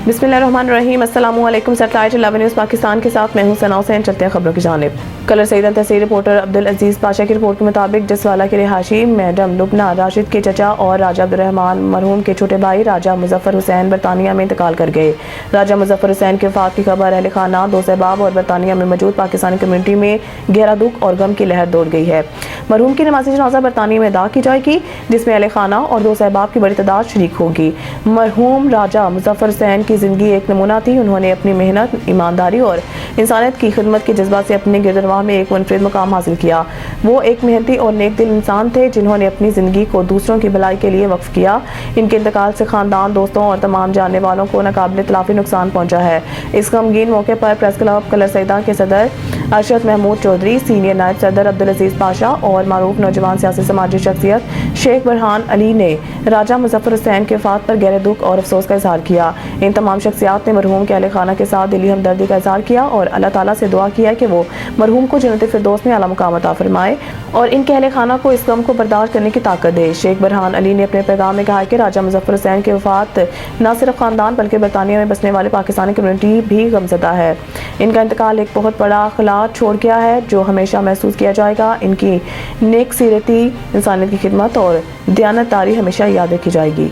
बिस्मिल्लाहिर्रहमानिर्रहीम। अस्सलामु अलैकुम। सैटेलाइट 11 न्यूज़ पाकिस्तान के साथ मैं हूं सना हुसैन। चलते हैं खबरों की जानिब। कलर सईदा तहसील रिपोर्टर अब्दुल अजीज पाशा की रिपोर्ट के मुताबिक जसवाला के रिहायशी मैडम लुबना राशिद के चचा और राजा अब्दुर्रहमान मरहूम के छोटे भाई राजा मुजफ्फर हुसैन बरतानिया में इंतकाल कर गए। राजा मुजफ्फर हुसैन के वफात की खबर अहले खाना, दोस्त अहबाब और बरतानिया में मौजूद पाकिस्तानी कम्युनिटी में गहरा दुख और गम की लहर दौड़ गई है। मरहूम की नमाज़ी जनाजा बरतानिया में अदा की जाएगी, जिसमें अहले खाना और दोस्त अहबाब की बड़ी तादाद शरीक होगी। मरहूम राजा मुजफ्फर हुसैन की जिंदगी एक नमूना थी। उन्होंने अपनी मेहनत, ईमानदारी और इंसानियत की खिदमत के जज्बा से अपने गिरदरवाह में एक मुनफरिद मुकाम हासिल किया। वो एक मेहनती और नेक दिल इंसान थे जिन्होंने अपनी ज़िंदगी को दूसरों की भलाई के लिए वक्फ किया। इनके इंतकाल से ख़ानदान, दोस्तों और तमाम जानने वालों को नाकाबिल तलाफ़ी नुकसान पहुँचा है। इस गमगीन मौके पर प्रेस क्लब कलर सईदा के सदर अरशद महमूद चौधरी, सीनियर नायब सदर अब्दुल अजीज पाशा और मारूफ नौजवान सियासी समाजी शख्सियत शेख बरहान अली ने राजा मुजफ्फर हुसैन के वफात पर गहरे दुख और अफसोस का इजहार किया। इन तमाम शख्सियात ने मरहूम के अहले खाना के साथ दिली हमदर्दी का इजहार किया और अल्लाह ताला से दुआ किया कि वो मरहूम को जन्नत फिरदौस में आला मुकाम अता फरमाए और इनके अहले खाना को इस गम को बर्दाश्त करने की ताकत दे। शेख बरहान अली ने अपने पैगाम में कहा कि राजा मुजफ्फर हुसैन की वफात न सिर्फ खानदान बल्कि बरतानिया में बसने वाले पाकिस्तानी कम्युनिटी भी गमज़दा है। इनका इंतकाल एक बहुत बड़ा खला छोड़ गया है जो हमेशा महसूस किया जाएगा। इनकी नेक सीरती, इंसानियत की खिदमत और दयानतदारी हमेशा याद रखी जाएगी।